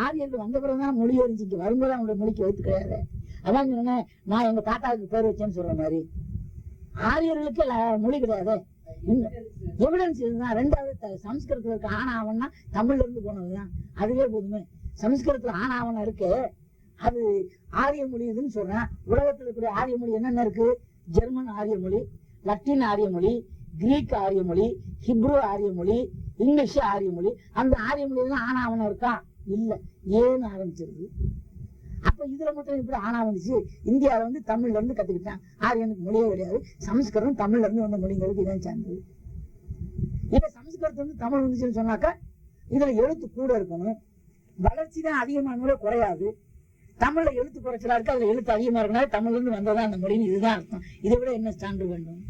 ஆரியர்கள் வந்த பிறகுதான் மொழி அறிஞ்சிக்கு வரும்போது அவங்களுடைய மொழிக்கு வைத்து கிடையாது. அதான் சொன்னேன், நான் எங்க தாத்தாவுக்கு பேர் வச்சேன்னு சொல்ற மாதிரி ஆரியர்களுக்கு மொழி கிடையாது. எவிடன்ஸ் இதுதான். ரெண்டாவது சமஸ்கிருதத்துல இருக்க ஆணாவன்னா தமிழ்ல இருந்து போனதுதான். அதுவே போதுமே. சமஸ்கிருதத்துல ஆணாவனம் இருக்கு, அது ஆரிய மொழி இதுன்னு சொல்றேன். உலகத்துல இருக்கிற ஆரிய மொழி என்னென்ன இருக்கு? ஜெர்மன் ஆரிய மொழி, லத்தீன் ஆரிய மொழி, கிரீக் ஆரிய மொழி, ஹிப்ரு ஆரிய மொழி, இங்கிலீஷ் ஆரிய மொழி. அந்த ஆரிய மொழியெல்லாம் ஆணாவனம் இருக்கா? இல்ல. ஏன்னு ஆரம்பிச்சிருக்கு. அப்ப இதுல மட்டும் எப்படி ஆனா வந்துச்சு? இந்தியாவில வந்து தமிழ்ல இருந்து கத்துக்கிட்டான். ஆரியனுக்கு மொழியே கிடையாது. சமஸ்கிருதம் தமிழ்ல இருந்து வந்த மொழிங்களுக்கு இதான் சார்ந்தது. இப்ப சமஸ்கிருதம் வந்து தமிழ் வந்துச்சுன்னு சொன்னாக்கா இதுல எழுத்து கூட இருக்கணும். வளர்ச்சி தான் அதிகமான குறையாது. தமிழ்ல எழுத்து குறைச்சலா இருக்கு, அதுல எழுத்து அதிகமா இருக்கனால தமிழ்ல இருந்து வந்ததான் அந்த மொழின்னு இதுதான் அர்த்தம். இதை விட என்ன சான்று வேண்டும்?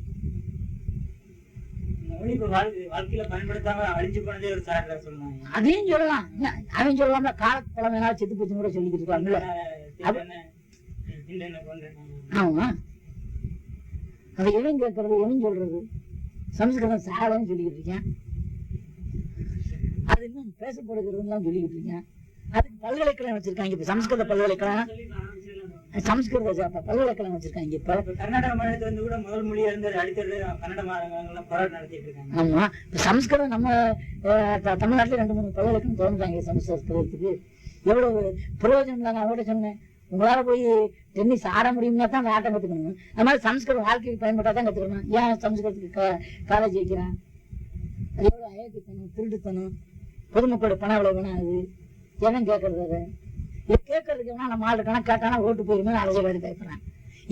அதையும் சொல்லலாம். அவன் சொல்லலாம்ல, காலப்பழமையினால செத்து போச்சுன்னு கூட சொல்லிக்கிட்டு இருக்காங்கல்ல. ஆமா, அதை எவன் கேட்கறது, எவன் சொல்றது? சமஸ்கிருதம் சாலைன்னு சொல்லிக்கிட்டு இருக்கேன். அது இன்னும் பேசப்படுகிறதுலாம் சொல்லிக்கிட்டு இருக்கேன். அதுக்கு பல்கலைக்கழகம் வச்சிருக்காங்க. இப்ப சமஸ்கிருத பல்கலைக்கழகம், சமஸ்கிருத பல்கலைக்கழகம் வச்சிருக்காங்க. இப்ப கர்நாடக மாநிலத்துல வந்து கூட முதல் மொழியா இருந்து அடுத்தது கன்னட மாநிலங்கள்லாம் போராட்டம் நடத்திட்டு இருக்காங்க. ஆமா, இப்ப சமஸ்கிருதம் நம்ம தமிழ்நாட்டுல 2-3 பல்கலைக்கழகம் திறந்துட்டாங்க சமஸ்கிருதத்துக்கு. எவ்வளவு பிரயோஜனம் தான். நான் கூட சொன்னேன், உங்களால போய் டென்னிஸ் ஆட முடியும்னா தான் அந்த ஆட்டம் கத்துக்கணும். அந்த மாதிரி சமஸ்கிருதம் வாழ்க்கைக்கு பயன்பட்டா தான் கத்துக்கணும். ஏன் சமஸ்கிருதத்துக்கு காலேஜ் வைக்கிறான்? அது எவ்வளவு அயோக்கியத்தனம், திருட்டுத்தனம், பொதுமக்களோட பணம் எவ்வளவு வேணும்? அது எவன் கேட்கறது? அதை இது கேட்கறதுக்கு வேணா நம்ம ஆள் கணக்கு கேட்டானா ஓட்டு போயிருமே அலைஞ்சவாடி பேசுறேன்.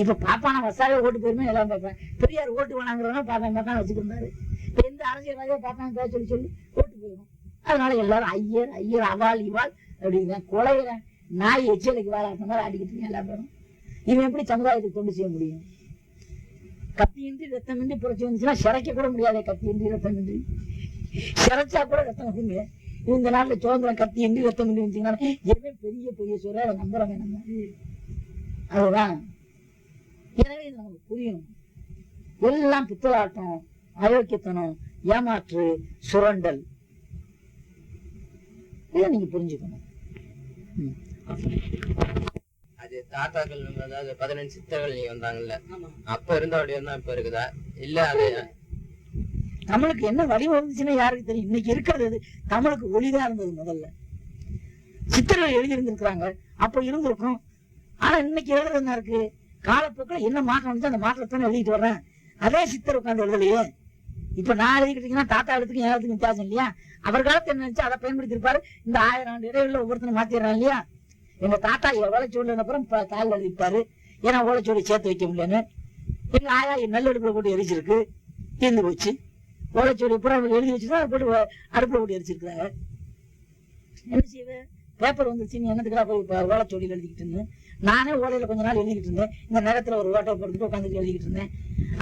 இப்ப பாப்பான வசாவே ஓட்டு போயிருமே எல்லாம் பேசுறேன். பெரியார் ஓட்டு வேணாங்கிறவங்க பாப்பா வச்சுக்கிருந்தாரு. இப்ப எந்த அரசியல்வாதியா பாப்பாங்க பேச சொல்லி சொல்லி ஓட்டு போயிடும். அதனால எல்லாரும் ஐயர் ஐயர் அவாள் இவாள் அப்படிங்கிற கொலையிற நாய் எச்சலைக்கு வாழாட்ட மாதிரி ஆடிக்கிட்டு இருக்கேன் எல்லா பேரும். இவன் எப்படி சமுதாயத்துக்கு தொண்டு செய்ய முடியும்? கத்தியின்றி ரத்தமின்றி புரட்சி வந்துச்சுன்னா சிறைக்க கூட முடியாதே. கத்தியின்றி ரத்தமின்றி சிறைச்சா கூட ரத்தம் வருங்க. இந்த நாட்டுல சுதந்திரம் கத்தியின்றி ரத்தமின்றி வந்துச்சுன்னா எதுவுமே பெரிய பெரிய சொல்ற அதை நம்புறோம் நம்ம. அதுதான். எனவே இது நமக்கு புரியணும். எல்லாம் பித்தலாட்டம், அயோக்கியத்தனம், ஏமாற்று, சுரண்டல். இதை நீங்க புரிஞ்சுக்கணும். அது தாத்தாக்கள் அதாவது 15 சித்தர்கள் வந்தாங்கல்ல, அப்ப இருந்த வடிவம் தான் இப்ப இருக்குதா? இல்ல அது தமிழுக்கு என்ன வடிவம் இருந்துச்சுன்னா யாருக்கு தெரியும்? இன்னைக்கு இருக்கிறது தமிழுக்கு ஒளிதான் இருந்தது. முதல்ல சித்தர்கள் எழுதி இருந்திருக்கிறாங்க, அப்ப இருந்திருக்கும். ஆனா இன்னைக்கு எழுதுறது என்ன இருக்கு? காலப்போக்கில் என்ன மாற்றம் வந்து அந்த மாற்றத்தானே எழுதிட்டு வர்றேன். அதே சித்தர் உட்காந்து எழுதலையே. இப்ப நான் எழுதிக்கிட்டீங்கன்னா தாத்தா எழுத்துக்கும் யாருக்கும் வித்தியாசம் இல்லையா? அவர் காலத்தை என்ன நினைச்சு அதை பயன்படுத்தி இருப்பாரு. இந்த 1000 ஆண்டு இடைவெளியில ஒவ்வொருத்தரும் மாத்திடுறான் இல்லையா? எங்க தாத்தா ஓலைச்சோடு அப்புறம் காலில் எழுதிட்டாரு. ஏன்னா ஓலைச்சோடு சேர்த்து வைக்க முடியலன்னு. எங்க ஆயா நல்லெடுப்புல போட்டு எரிச்சிருக்கு, தீர்ந்து போச்சு. ஓலைச்சோடி புறம் எழுதி வச்சுதான் அதை போட்டு அடுப்புல போட்டு எரிச்சிருக்கிறாங்க. என்ன செய்வேன்? பேப்பர் வந்துருச்சு, நீ என்னத்துக்கா போய் ஓலைச்சோடியில் எழுதிக்கிட்டு இருந்தேன். நானே ஓலையில கொஞ்ச நாள் எழுதிக்கிட்டு இருந்தேன். இந்த நேரத்துல ஒரு ஓட்டை போட்டுக்கிட்டு உட்காந்துட்டு எழுதிக்கிட்டு இருந்தேன்.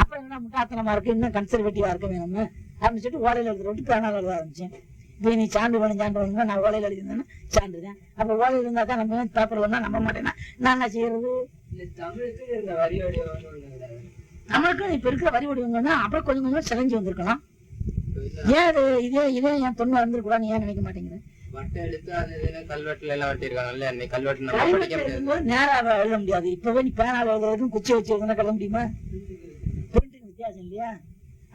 அப்புறம் என்ன முட்டாத்தனமா இருக்கு, இன்னும் கன்சர்வேட்டிவா இருக்க வேணும் அப்படின்னு சொல்லிட்டு ஓலையில எழுதுற விட்டு பேனால் எழுத ஆரம்பிச்சேன். இப்போ நீ சான்று வேணும் சான்று வேணும்னா நான் ஓலையில எழுதிருந்தேன்னா சான்றுதான். அப்ப ஓலையில இருந்தா தான் நம்ம பேப்பர் வந்தா நம்ப மாட்டேன்னா நான் என்ன செய்யறது? தமிழுக்கு இந்த வரி வடிவம் தமிழுக்கு இப்ப இருக்கிற வரி வடிவங்கன்னா அப்புறம் கொஞ்சம் கொஞ்சம் சிலைஞ்சு வந்திருக்கலாம். ஏன் இதே என் தொன்மை இருந்திருக்கூடாதுன்னு ஏன் நினைக்க மாட்டேங்கிறேன்? வட்ட எழுத்து அது கல்வெட்டுல எல்லாம் வெட்டிருக்காங்கல்ல, அன்னைக்கு கல்வெட்டு நம்ம படிக்க முடியாது, நேரா எழுத முடியாது. இப்பவே நீ பேனால எழுதுறதுக்கும் குச்சி வச்சு எழுதுனா கல்ல முடியுமா? பிரிண்டிங் வித்தியாசம் இல்லையா?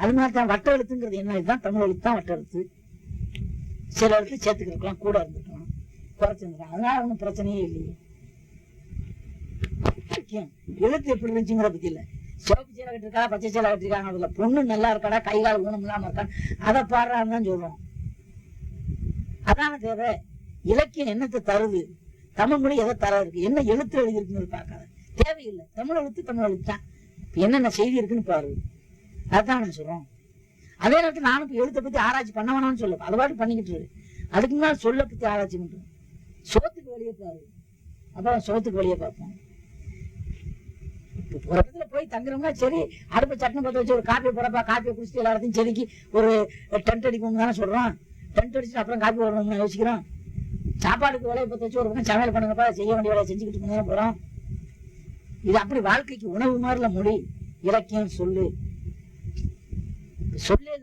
அது மாதிரி தான் வட்ட எழுத்துங்கிறது என்ன? இதுதான் தமிழ் எழுத்து தான் வட்ட எழுத்து. சில எழுத்து சேர்த்துக்கிருக்கலாம், கூட இருந்துக்கலாம், குறைச்சிருக்கலாம். அதனால ஒன்றும் பிரச்சனையே இல்லையே. எழுத்து எப்படி இருந்துச்சுங்கிற பத்தி இல்ல. சிவப்பு சேலை கட்டிருக்கா, பச்சை சேலை கட்டிருக்காங்க, அதுல பொண்ணு நல்லா இருக்காடா, கைகால ஊனம் இல்லாம இருக்கான்னு அதை பாடுறான்னு தான் சொல்றோம். அதான தேவை. இலக்கியம் என்னத்தை தருது? தமிழ் மொழி எதை தர இருக்கு? என்ன எழுத்து எழுதிருக்குன்னு பார்க்காத, தேவையில்லை. தமிழ் எழுத்து தமிழ் எழுத்தான். என்னென்ன செய்தி இருக்குன்னு பாரு. அதுதான் நான் சொல்றோம். அதே நேரத்தில் நானும் இப்ப எழுத்தை பத்தி ஆராய்ச்சி பண்ண வேணாம்னு சொல்ல, அது பாட்டு பண்ணிக்கிட்டு இருக்கு. அதுக்கு முன்னாடி சொல்ல பத்தி ஆராய்ச்சி பண்றோம். சோத்துக்கு வழியே பாரு, அப்புறம் சோத்துக்கு வழியே பார்ப்போம். ஒரு இடத்துல போய் தங்குறோம்னா சரி, அடுப்ப சட்டம் பத்த வச்சு ஒரு காப்பியை போறப்பா, காப்பியை குடிச்சிட்டு எல்லாத்தையும் செதுக்கி ஒரு டென்ட் அடிப்போம் தானே சொல்றோம். டென்ட் அடிச்சுட்டு அப்புறம் காப்பி போடணும்னு யோசிக்கிறோம். சாப்பாடுக்கு வேலையை பத்த வச்சு ஒரு பக்கம் சமையல் பண்ணுங்கப்பா, செய்ய வேண்டிய வேலையை செஞ்சுக்கிட்டு இருந்தா போறோம். இது அப்படி வாழ்க்கைக்கு உணவு மாதிரில மொழி, இலக்கியம், சொல்லு. சொல்லு